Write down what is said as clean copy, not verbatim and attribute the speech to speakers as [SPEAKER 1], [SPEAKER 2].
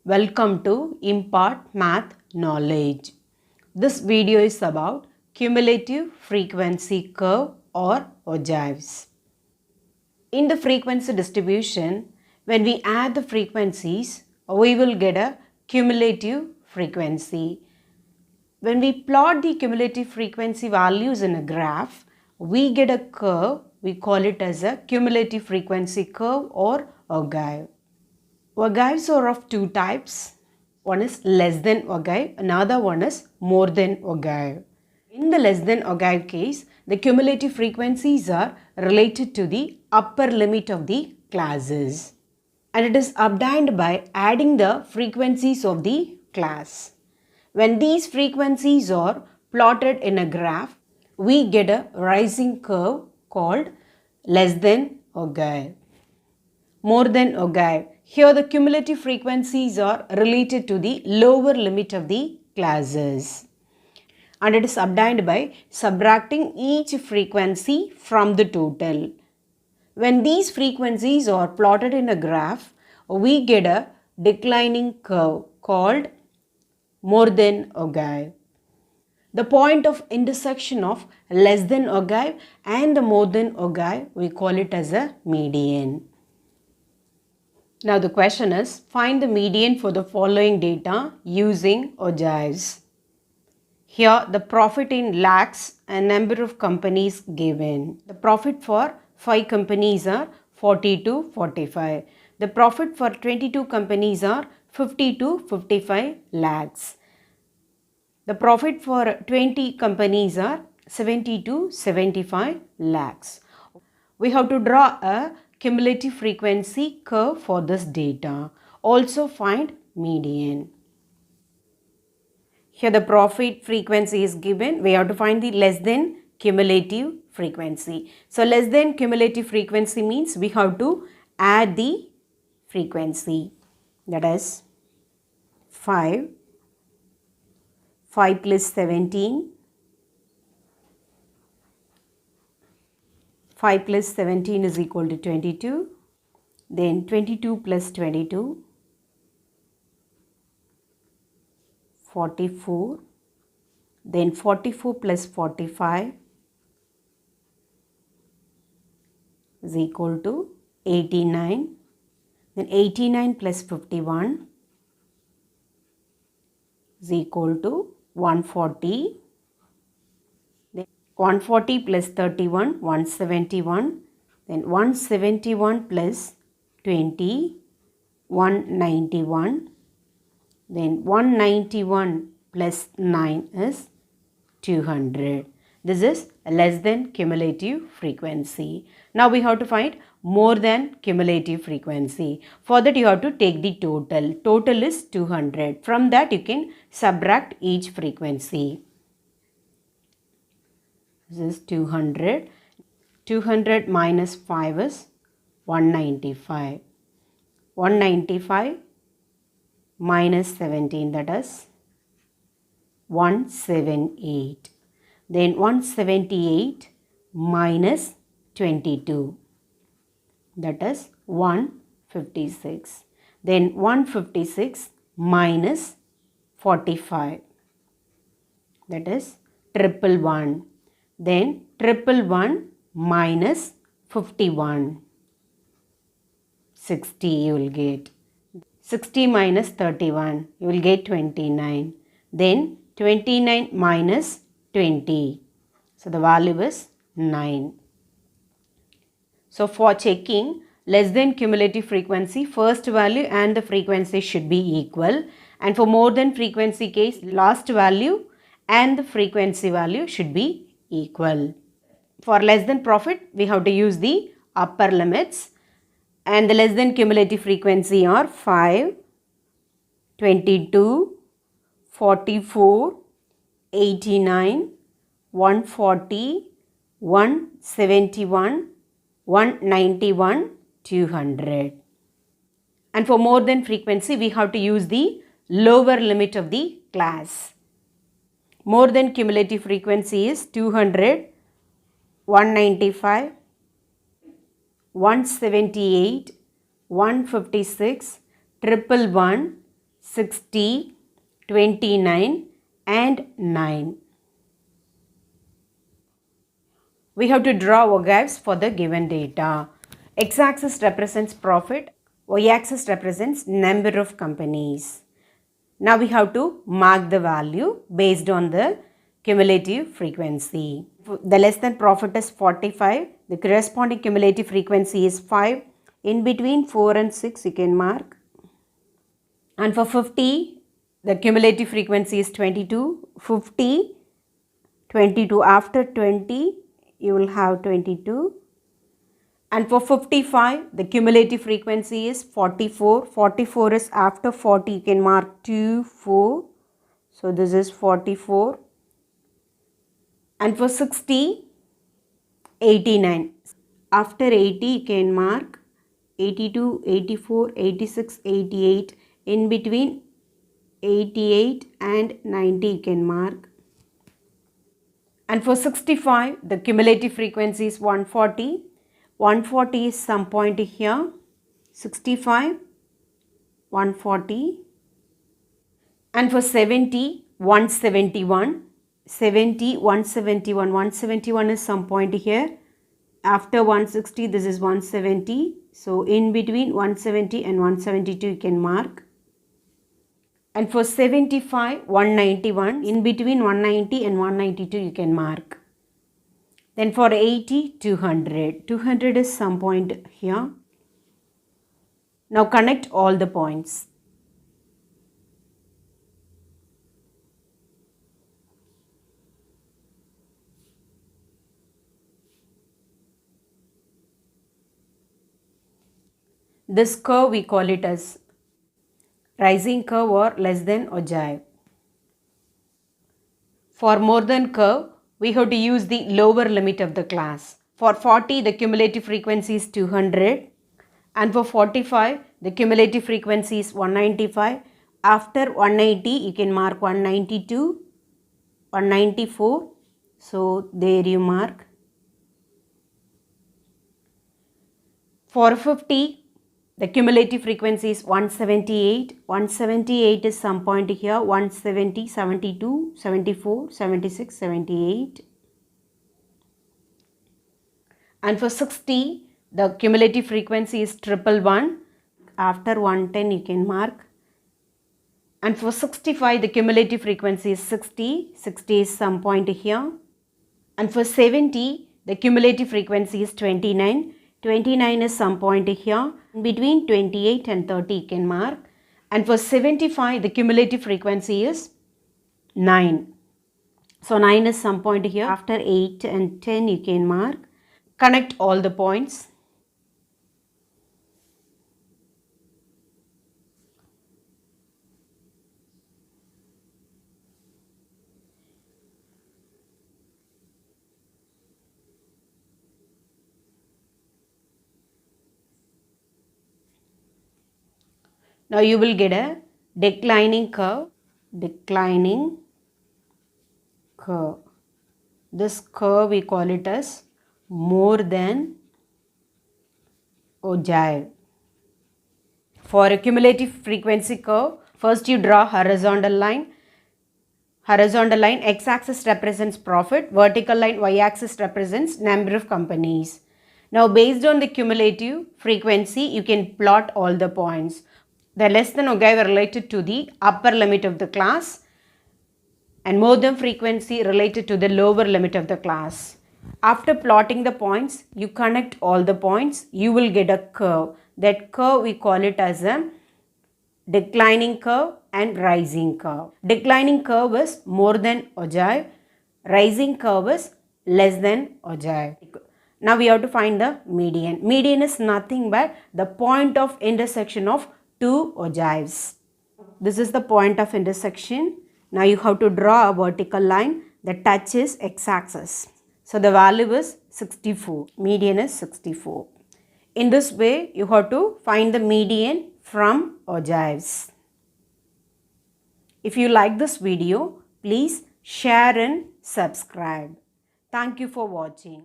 [SPEAKER 1] Welcome to Impart Math Knowledge. This video is about cumulative frequency curve or ogives. In the frequency distribution, when we add the frequencies, we will get a cumulative frequency. When we plot the cumulative frequency values in a graph, we get a curve. We call it as a cumulative frequency curve or ogive. Ogives are of two types. One is less than ogive, another one is more than ogive. In the less than ogive case, the cumulative frequencies are related to the upper limit of the classes, and it is obtained by adding the frequencies of the class. When these frequencies are plotted in a graph, we get a rising curve called less than ogive. More than ogive. Here the cumulative frequencies are related to the lower limit of the classes, and it is obtained by subtracting each frequency from the total. When these frequencies are plotted in a graph, we get a declining curve called more than ogive. The point of intersection of less than ogive and the more than ogive, we call it as a median. Now the question is, find the median for the following data using ogives. Here the profit in lakhs and number of companies given. The profit for 5 companies are 40 to 45. The profit for 22 companies are 50 to 55 lakhs. The profit for 20 companies are 70 to 75 lakhs. We have to draw a cumulative frequency curve for this data. Also find median. Here the profit frequency is given. We have to find the less than cumulative frequency. So less than cumulative frequency means we have to add the frequency. That is 5 plus 17. 5 plus 17 is equal to 22, then 22 plus 22, 44, then 44 plus 45 is equal to 89, then 89 plus 51 is equal to 140. 140 plus 31, 171, then 171 plus 20, 191, then 191 plus 9 is 200. This is less than cumulative frequency. Now we have to find more than cumulative frequency. For that you have to take the total. Total is 200. From that you can subtract each frequency. This is 200. 200 minus 5 is 195. 195 minus 17, that is 178. Then 178 minus 22, that is 156. Then 156 minus 45, that is 111. Then 111 minus 51, 60 you will get. 60 minus 31, you will get 29. Then 29 minus 20, so the value is 9. So for checking less than cumulative frequency, first value and the frequency should be equal, and for more than frequency case, last value and the frequency value should be equal. For less than profit, we have to use the upper limits, and the less than cumulative frequency are 5, 22, 44, 89, 140, 171, 191, 200. And for more than frequency, we have to use the lower limit of the class. More than cumulative frequency is 200, 195, 178, 156, 111, 60, 29 and 9. We have to draw ogives for the given data. X-axis represents profit, Y-axis represents number of companies. Now we have to mark the value based on the cumulative frequency. The less than profit is 45. The corresponding cumulative frequency is 5. In between 4 and 6 you can mark. And for 50, the cumulative frequency is 22. 50, 22. After 20, you will have 22. And for 55, the cumulative frequency is 44. 44 is after 40, you can mark 2, 4. So this is 44. And for 60, 89. After 80, you can mark 82, 84, 86, 88. In between 88 and 90, you can mark. And for 65, the cumulative frequency is 140. 140 is some point here. 65, 140. And for 70, 171. 70, 171. 171 is some point here. After 160, this is 170. So in between 170 and 172, you can mark. And for 75, 191. In between 190 and 192, you can mark. Then for 80, 200. 200 is some point here. Now connect all the points. This curve we call it as rising curve or less than ogive. For more than curve, we have to use the lower limit of the class. For 40, the cumulative frequency is 200. And for 45, the cumulative frequency is 195. After 180, you can mark 192, 194. So there you mark. For 50, the cumulative frequency is 178. 178 is some point here. 170, 72, 74, 76, 78. And for 60, the cumulative frequency is 111. After 110, you can mark. And for 65, the cumulative frequency is 60. 60 is some point here. And for 70, the cumulative frequency is 29. 29 is some point here. Between 28 and 30, you can mark. And for 75, the cumulative frequency is 9. So 9 is some point here. After 8 and 10, you can mark. Connect all the points. Now you will get a declining curve. Declining curve. This curve we call it as more than ogive. For a cumulative frequency curve, first you draw horizontal line. Horizontal line, x-axis represents profit, vertical line, y-axis represents number of companies. Now based on the cumulative frequency, you can plot all the points. The less than ogive are related to the upper limit of the class and more than frequency related to the lower limit of the class. After plotting the points, you connect all the points, you will get a curve. That curve we call it as a declining curve and rising curve. Declining curve is more than ogive, rising curve is less than ogive. Now we have to find the median. Median is nothing but the point of intersection of two ogives. This is the point of intersection. Now you have to draw a vertical line that touches x-axis. So the value is 64. Median is 64. In this way, you have to find the median from ogives. If you like this video, please share and subscribe. Thank you for watching.